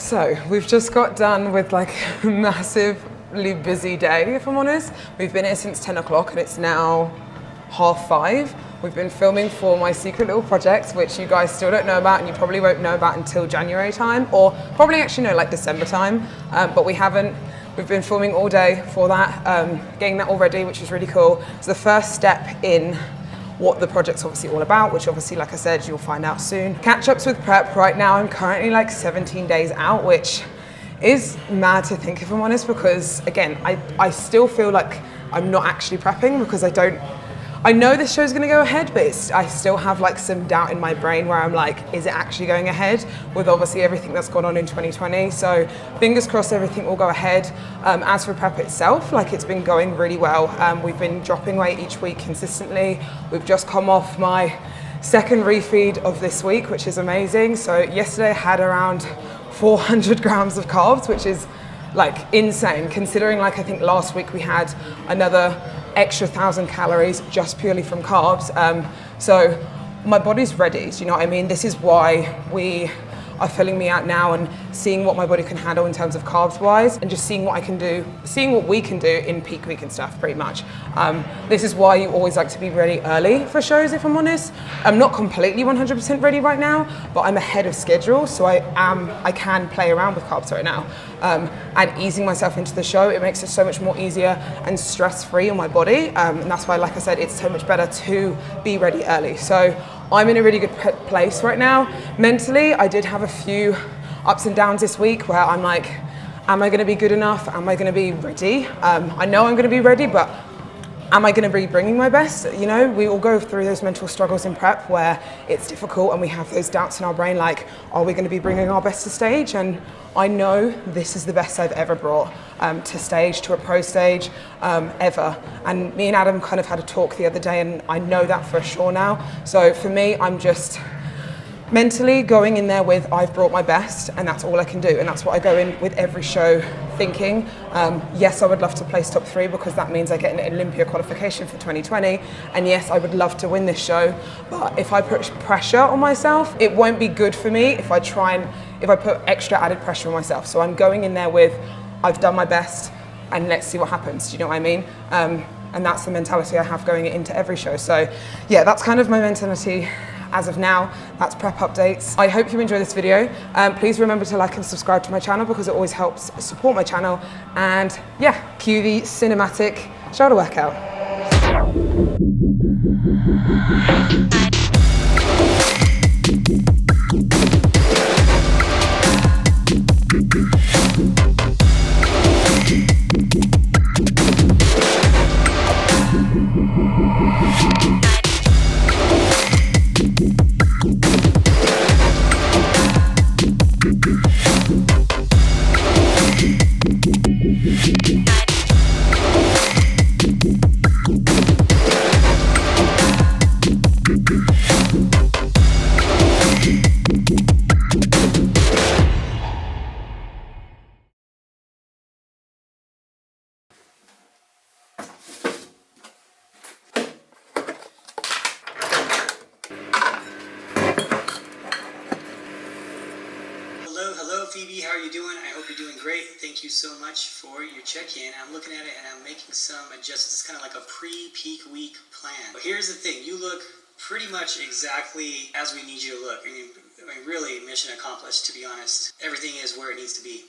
So we've just got done with like a massively busy day, if I'm honest. We've been here since 10 o'clock and it's now 5:30. We've been filming for my secret little project, which you guys still don't know about and you probably won't know about until January time, or probably actually no, like December time. But we've been filming all day for that, getting that all ready, which is really cool. It's the first step in what the project's obviously all about, which obviously, like I said, you'll find out soon. Catch-ups with prep. Right now I'm currently like 17 days out, which is mad to think, if I'm honest, because again, I still feel like I'm not actually prepping because I know this show's gonna go ahead, but I still have like some doubt in my brain where I'm like, is it actually going ahead with obviously everything that's gone on in 2020? So fingers crossed everything will go ahead. As for prep itself, like it's been going really well. We've been dropping weight each week consistently. We've just come off my second refeed of this week, which is amazing. So yesterday I had around 400 grams of carbs, which is like insane considering like I think last week we had another extra 1,000 calories just purely from carbs. So my body's ready, do you know what I mean? This is why we are filling me out now and seeing what my body can handle in terms of carbs wise, and just seeing what I can do, seeing what we can do in peak week and stuff, pretty much. This is why you always like to be ready early for shows, if I'm honest. I'm not completely 100% ready right now, but I'm ahead of schedule, so I can play around with carbs right now. And easing myself into the show, it makes it so much more easier and stress-free on my body. And that's why, like I said, it's so much better to be ready early. So I'm in a really good place right now. Mentally, I did have a few ups and downs this week where I'm like, am I gonna be good enough? Am I gonna be ready? I know I'm gonna be ready, but am I gonna be bringing my best? You know, we all go through those mental struggles in prep where it's difficult and we have those doubts in our brain like, are we gonna be bringing our best to stage? And I know this is the best I've ever brought to stage, to a pro stage, ever. And me and Adam kind of had a talk the other day and I know that for sure now. So for me, I'm just mentally going in there with, I've brought my best and that's all I can do. And that's what I go in with every show thinking. Yes, I would love to place top 3 because that means I get an Olympia qualification for 2020. And yes, I would love to win this show. But if I put pressure on myself, it won't be good for me if I put extra added pressure on myself. So I'm going in there with, I've done my best and let's see what happens. Do you know what I mean? And that's the mentality I have going into every show. So yeah, that's kind of my mentality as of now. That's prep updates. I hope you enjoy this video. Please remember to like and subscribe to my channel because it always helps support my channel. And yeah, cue the cinematic shoulder workout. Hello Phoebe, how are you doing? I hope you're doing great. Thank you so much for your check-in. I'm looking at it and I'm making some adjustments. It's kind of like a pre-peak week plan. But here's the thing, you look pretty much exactly as we need you to look. I mean really mission accomplished, to be honest. Everything is where it needs to be.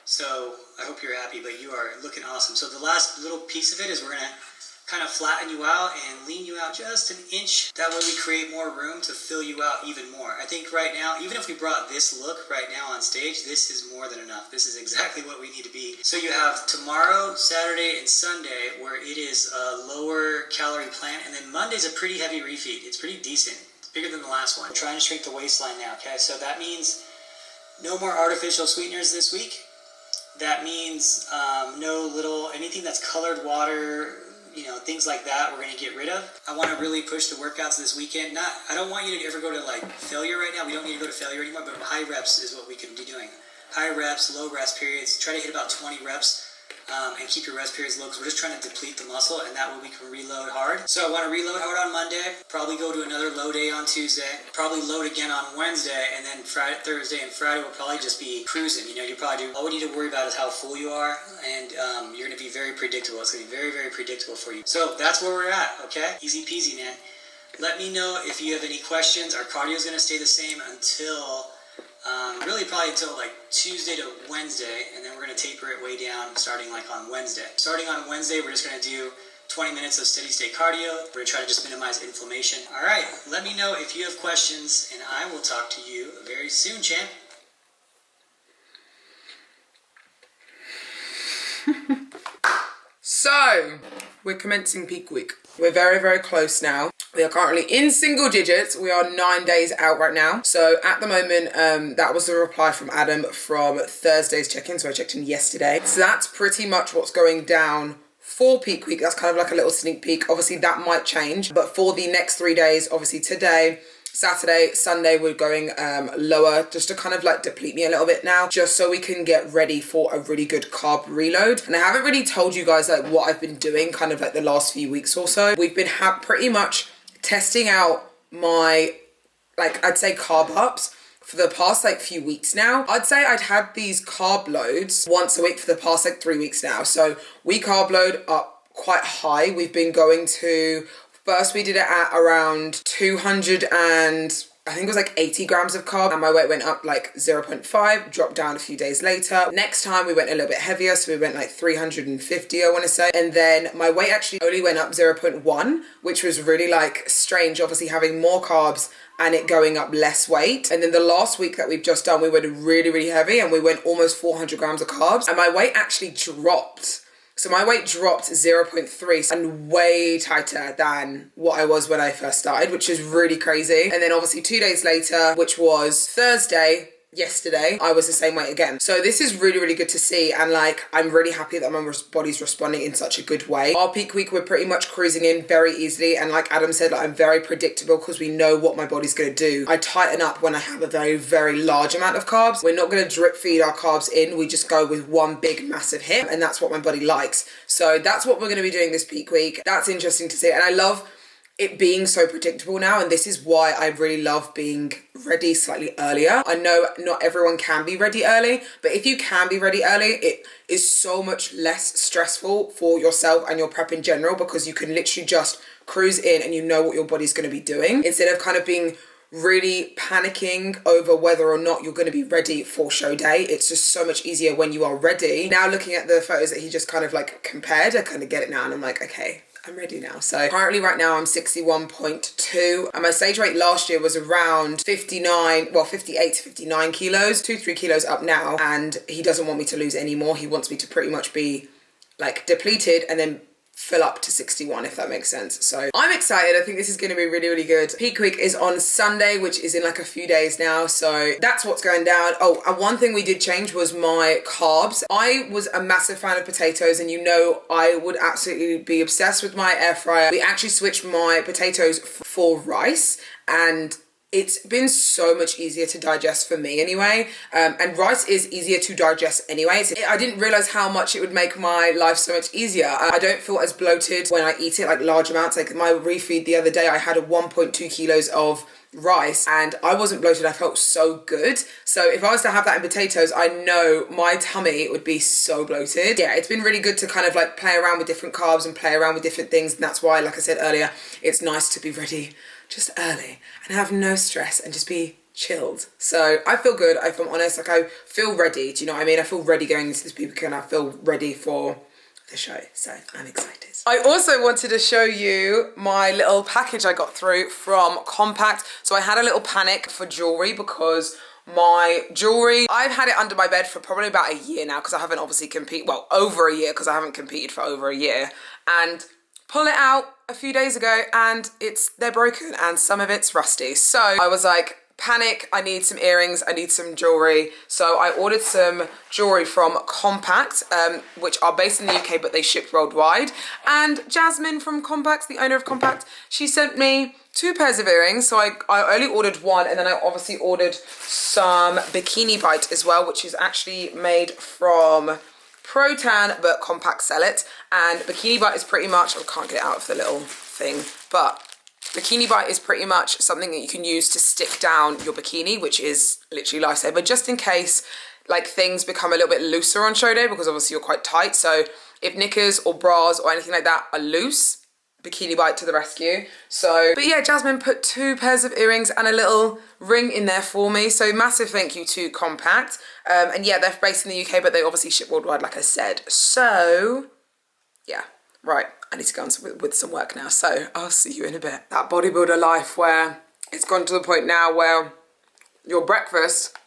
So I hope you're happy, but you are looking awesome. So the last little piece of it is we're gonna kind of flatten you out and lean you out just an inch. That way we create more room to fill you out even more. I think right now, even if we brought this look right now on stage, this is more than enough. This is exactly what we need to be. So you have tomorrow, Saturday, and Sunday where it is a lower calorie plan, and then Monday's a pretty heavy refeed. It's pretty decent. It's bigger than the last one. We're trying to shrink the waistline now, okay? So that means no more artificial sweeteners this week. That means anything that's colored water, you know, things like that we're going to get rid of. I want to really push the workouts this weekend. I don't want you to ever go to like failure right now. We don't need to go to failure anymore, but high reps is what we can be doing. High reps, low rest periods. Try to hit about 20 reps and keep your rest periods low, because we're just trying to deplete the muscle, and that way we can reload hard. So I want to reload hard on Monday, probably go to another low day on Tuesday, probably load again on Wednesday, and then Friday, Thursday, and Friday will probably just be cruising. You know, you probably do, all we need to worry about is how full you are, and you're going to be very predictable. It's going to be very, very predictable for you. So that's where we're at, okay? Easy peasy, man. Let me know if you have any questions. Our cardio is going to stay the same until really probably until like Tuesday to Wednesday, and then we're going to taper it way down starting like on Wednesday. Starting on Wednesday, we're just going to do 20 minutes of steady state cardio. We're going to try to just minimize inflammation. All right, let me know if you have questions, and I will talk to you very soon, champ. So, we're commencing peak week. We're very, very close now. We are currently in single digits. We are 9 days out right now. So at the moment, that was the reply from Adam from Thursday's check-in. So I checked in yesterday. So that's pretty much what's going down for peak week. That's kind of like a little sneak peek. Obviously that might change, but for the next 3 days, obviously today, Saturday, Sunday, we're going lower just to kind of like deplete me a little bit now, just so we can get ready for a really good carb reload. And I haven't really told you guys like what I've been doing kind of like the last few weeks or so. We've been pretty much testing out my, like, I'd say carb ups for the past like few weeks now. I'd say I'd had these carb loads once a week for the past like 3 weeks now. So we carb load up quite high. We've been going to, first we did it at around 200 and I think it was like 80 grams of carb, and my weight went up like 0.5, dropped down a few days later. Next time we went a little bit heavier, so we went like 350, I want to say. And then my weight actually only went up 0.1, which was really like strange, obviously having more carbs and it going up less weight. And then the last week that we've just done, we went really, really heavy and we went almost 400 grams of carbs, and my weight actually dropped. So my weight dropped 0.3 and way tighter than what I was when I first started, which is really crazy. And then obviously 2 days later, which was Thursday, yesterday, I was the same weight again. So this is really, really good to see. And like, I'm really happy that my body's responding in such a good way. Our peak week, we're pretty much cruising in very easily. And like Adam said, like, I'm very predictable because we know what my body's going to do. I tighten up when I have a very, very large amount of carbs. We're not going to drip feed our carbs in. We just go with one big massive hit, and that's what my body likes. So that's what we're going to be doing this peak week. That's interesting to see. And I love it being so predictable now, and this is why I really love being ready slightly earlier. I know not everyone can be ready early, but if you can be ready early, it is so much less stressful for yourself and your prep in general, because you can literally just cruise in and you know what your body's going to be doing, instead of kind of being really panicking over whether or not you're going to be ready for show day. It's just so much easier when you are ready. Now looking at the photos that he just kind of like compared, I kind of get it now, and I'm like, okay, I'm ready now. So currently right now I'm 61.2, and my stage weight last year was around 58 to 59 kilos, 2-3 kilos up now. And he doesn't want me to lose any more. He wants me to pretty much be like depleted and then fill up to 61, if that makes sense. So I'm excited. I think this is going to be really, really good. Peak week is on Sunday, which is in like a few days now. So that's what's going down. Oh, and one thing we did change was my carbs. I was a massive fan of potatoes, and you know I would absolutely be obsessed with my air fryer. We actually switched my potatoes for rice, and it's been so much easier to digest for me anyway. And rice is easier to digest anyway. I didn't realize how much it would make my life so much easier. I don't feel as bloated when I eat it, like large amounts. Like my refeed the other day, I had a 1.2 kilos of rice and I wasn't bloated. I felt so good. So if I was to have that in potatoes, I know my tummy would be so bloated. Yeah, it's been really good to kind of like play around with different carbs and play around with different things. And that's why, like I said earlier, it's nice to be ready just early and have no stress and just be chilled. So I feel good, if I'm honest. Like I feel ready, do you know what I mean? I feel ready going into this peak and I feel ready for the show. So I'm excited. I also wanted to show you my little package I got through from Compact. So I had a little panic for jewelry because my jewelry, I've had it under my bed for probably about a year now because I haven't obviously competed, well, over a year because I haven't competed for over a year. And pull it out a few days ago and they're broken and some of it's rusty. So I was like, panic, I need some earrings, I need some jewelry. So I ordered some jewelry from Compact, which are based in the UK, but they ship worldwide. And Jasmine from Compact, the owner of Compact, she sent me 2 pairs of earrings. So I only ordered one, and then I obviously ordered some bikini bite as well, which is actually made from pro tan but compact cellet, and Bikini Bite is pretty much, I can't get it out of the little thing, but Bikini Bite is pretty much something that you can use to stick down your bikini, which is literally lifesaver, just in case like things become a little bit looser on show day, because obviously you're quite tight. So if knickers or bras or anything like that are loose, Bikini Bite to the rescue. So, but yeah, Jasmine put 2 pairs of earrings and a little ring in there for me. So massive thank you to Compact. And yeah, they're based in the UK, but they obviously ship worldwide, like I said. So yeah, right. I need to go on with some work now. So I'll see you in a bit. That bodybuilder life where it's gone to the point now where your breakfast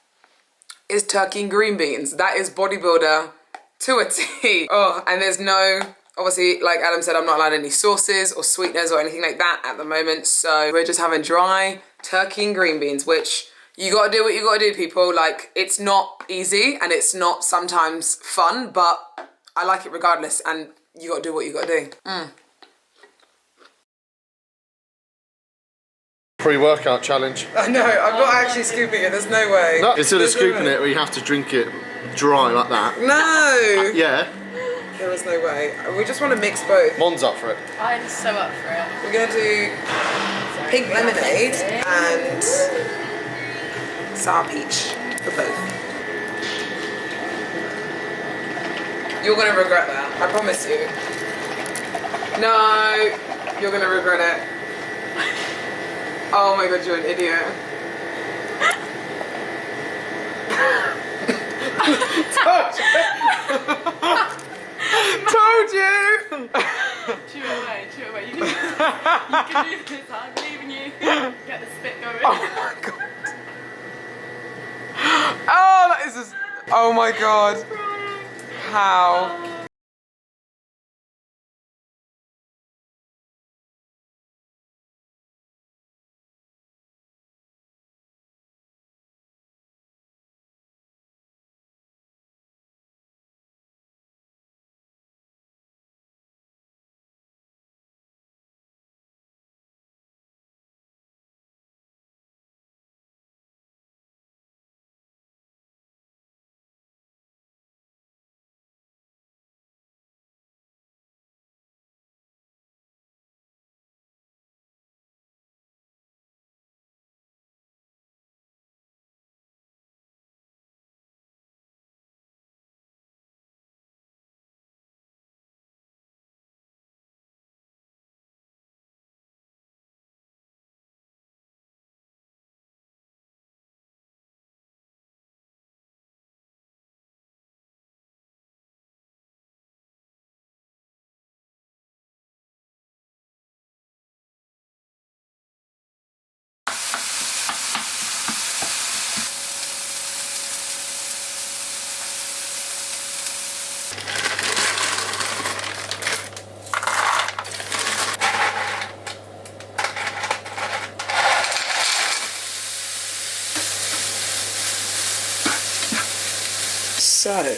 is turkey and green beans. That is bodybuilder to a T. Oh, and there's no, obviously, like Adam said, I'm not allowed any sauces or sweeteners or anything like that at the moment. So we're just having dry turkey and green beans, which you gotta do what you gotta do, people. Like, it's not easy and it's not sometimes fun, but I like it regardless, and you gotta do what you gotta do. Pre-workout challenge. I know, I'm not actually scooping it, there's no way. No, instead of scooping it, where you have to drink it dry like that. No! Yeah. There is no way. We just want to mix both. Mon's up for it. I'm so up for it. We're going to do pink lemonade and sour peach for both. You're going to regret that, I promise you. No, you're going to regret it. Oh my god, you're an idiot. Told you! Chew it away. You can do this, I believe in you. Get the spit going. Oh my god. Oh, that is just, oh my god. How? So,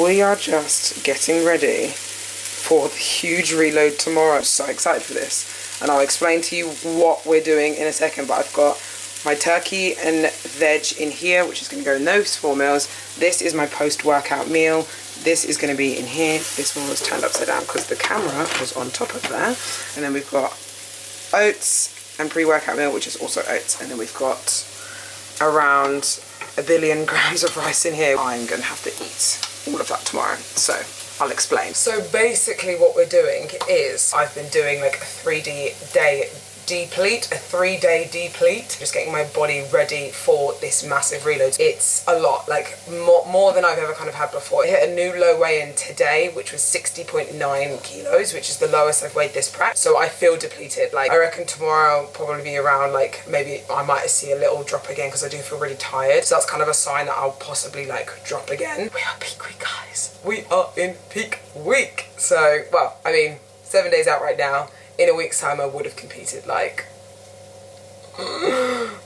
we are just getting ready for the huge reload tomorrow. I'm so excited for this. And I'll explain to you what we're doing in a second, but I've got my turkey and veg in here, which is going to go in those 4 meals. This is my post-workout meal. This is going to be in here. This one was turned upside down because the camera was on top of there. And then we've got oats and pre-workout meal, which is also oats. And then we've got around 1 billion grams of rice in here. I'm going to have to eat all of that tomorrow, so I'll explain. So basically what we're doing is I've been doing like a 3-day deplete, a 3-day deplete, just getting my body ready for this massive reload. It's a lot, like more than I've ever kind of had before. I hit a new low weigh-in today, which was 60.9 kilos, which is the lowest I've weighed this prep. So I feel depleted. Like, I reckon tomorrow will probably be around, like, maybe I might see a little drop again because I do feel really tired. So that's kind of a sign that I'll possibly like drop again. We are peak week, guys. We are in peak week. So, well, I mean, 7 days out right now. In a week's time I would have competed, like,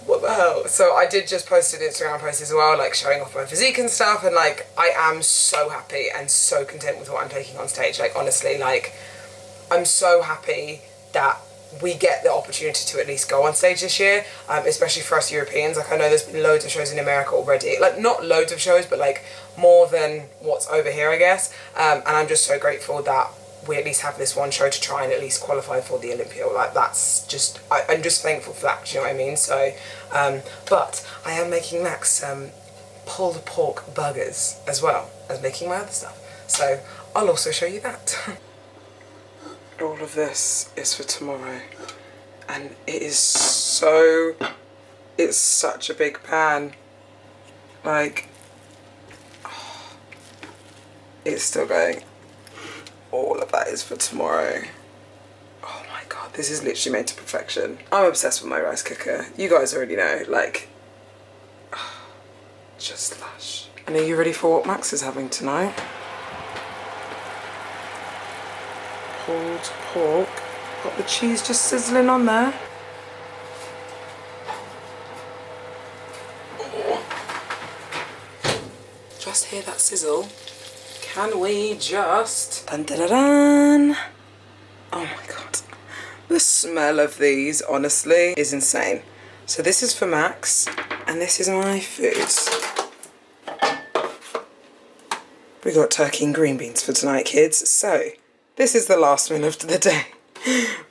what the hell? So I did just post an Instagram post as well, like showing off my physique and stuff, and like I am so happy and so content with what I'm taking on stage. Like, honestly, like, I'm so happy that we get the opportunity to at least go on stage this year, especially for us Europeans. Like, I know there's been loads of shows in America already, like not loads of shows, but like more than what's over here, I guess. And I'm just so grateful that we at least have this one show to try and at least qualify for the Olympia. Like, that's just, I'm just thankful for that, do you know what I mean? So, but I am making Max some pulled pork burgers as well as making my other stuff. So I'll also show you that. All of this is for tomorrow, and it is so, it's such a big pan. Like, oh, it's still going. All of that is for tomorrow. Oh my god, this is literally made to perfection. I'm obsessed with my rice cooker. You guys already know, like, oh, just lush. And are you ready for what Max is having tonight? Pulled pork. Got the cheese just sizzling on there. Oh. Just hear that sizzle. Can we just... Dun dun dun dun. Oh my god. The smell of these, honestly, is insane. So this is for Max, and this is my foods. We got turkey and green beans for tonight, kids. So this is the last meal of the day.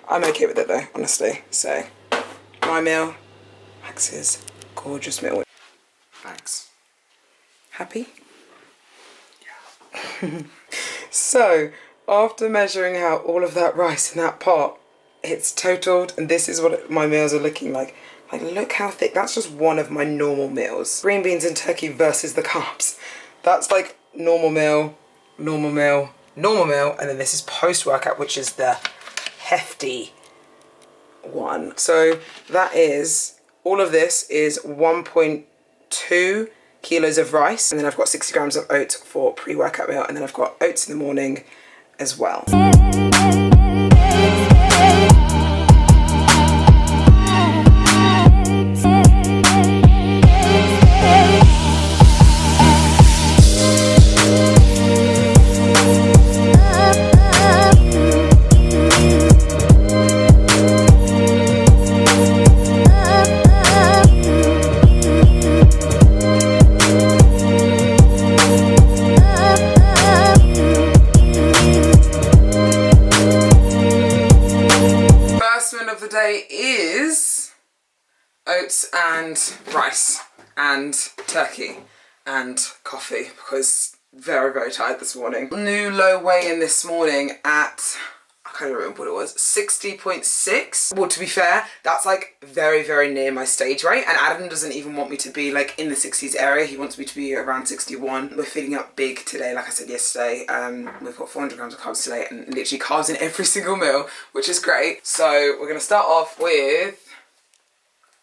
I'm okay with it though, honestly. So my meal, Max's gorgeous meal. Thanks. Happy? Yeah. So after measuring out all of that rice in that pot, it's totaled, and this is what my meals are looking like. Like, look how thick. That's just one of my normal meals. Green beans and turkey versus the carbs. That's like normal meal, normal meal, normal meal, and then this is post-workout, which is the hefty one. So that is, all of this is 1.2 kilos of rice, and then I've got 60 grams of oats for pre-workout meal, and then I've got oats in the morning as well. Is oats and rice and turkey and coffee, because very, very tired this morning. New low weigh-in this morning at, I can't remember what it was, 60.6. Well, to be fair, that's like very, very near my stage rate, and Adam doesn't even want me to be like in the 60s area. He wants me to be around 61. We're feeling up big today, like I said yesterday. We've got 400 grams of carbs today, and literally carbs in every single meal, which is great. So we're gonna start off with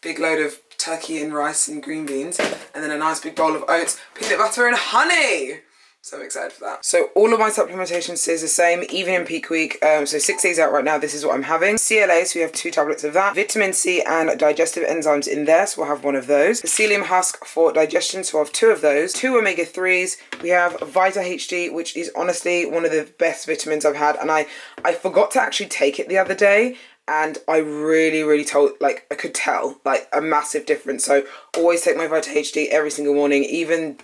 big load of turkey and rice and green beans, and then a nice big bowl of oats, peanut butter and honey. So I'm excited for that. So all of my supplementation stays the same, even in peak week. So 6 days out right now, this is what I'm having. CLA, so we have 2 tablets of that. Vitamin C and digestive enzymes in there, so we'll have one of those. The psyllium husk for digestion, so we'll have 2 of those. 2 omega-3s. We have Vita HD, which is honestly one of the best vitamins I've had. And I forgot to actually take it the other day, and I really I could tell like a massive difference. So always take my Vita HD every single morning, even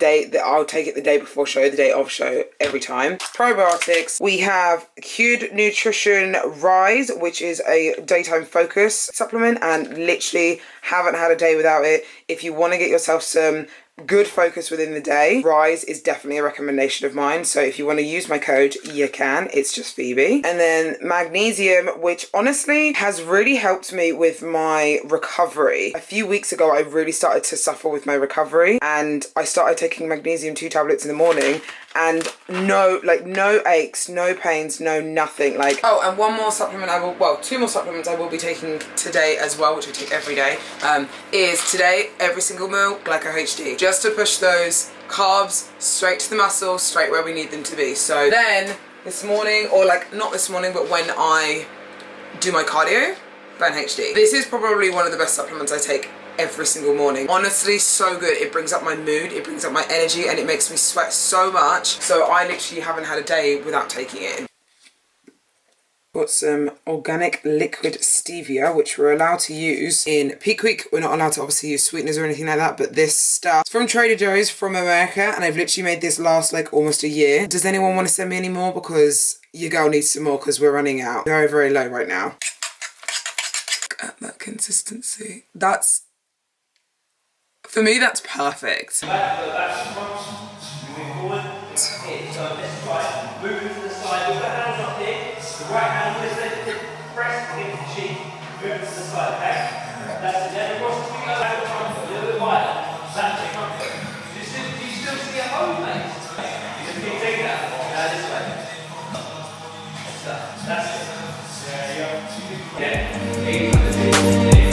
I'll take it the day before show, the day of show, every time. Probiotics, we have Cued Nutrition Rise, which is a daytime focus supplement, and literally haven't had a day without it. If you want to get yourself some good focus within the day, Rise is definitely a recommendation of mine. So if you want to use my code, you can. It's just Phoebe. And then Magnesium, which honestly has really helped me with my recovery. A few weeks ago, I really started to suffer with my recovery, and I started taking Magnesium 2 tablets in the morning, and no aches, no pains, no nothing. Like, oh, and one more supplement well, 2 more supplements I will be taking today as well, which I take every day, is today, every single meal, Glyco HD. Just to push those carbs straight to the muscle, straight where we need them to be. So then this morning, or like not this morning, but when I do my cardio, Burn HD. This is probably one of the best supplements I take every single morning. Honestly, so good. It brings up my mood, it brings up my energy, and it makes me sweat so much. So I literally haven't had a day without taking it. Got some organic liquid stevia, which we're allowed to use in peak week. We're not allowed to obviously use sweeteners or anything like that, but this stuff is from Trader Joe's from America, and I've literally made this last like almost a year. Does anyone want to send me any more? Because your girl needs some more because we're running out. Very, very low right now. Look at that consistency. That's, for me, that's perfect. Moving to the side, with the hands up here, the right hand is then press against the cheek, moving to the side, okay? That's it, then across the finger, back to front, a little bit wider, that's it, front foot. Do you still see at home, mate? You just keep taking that, this way. That's it. There you go. Yeah,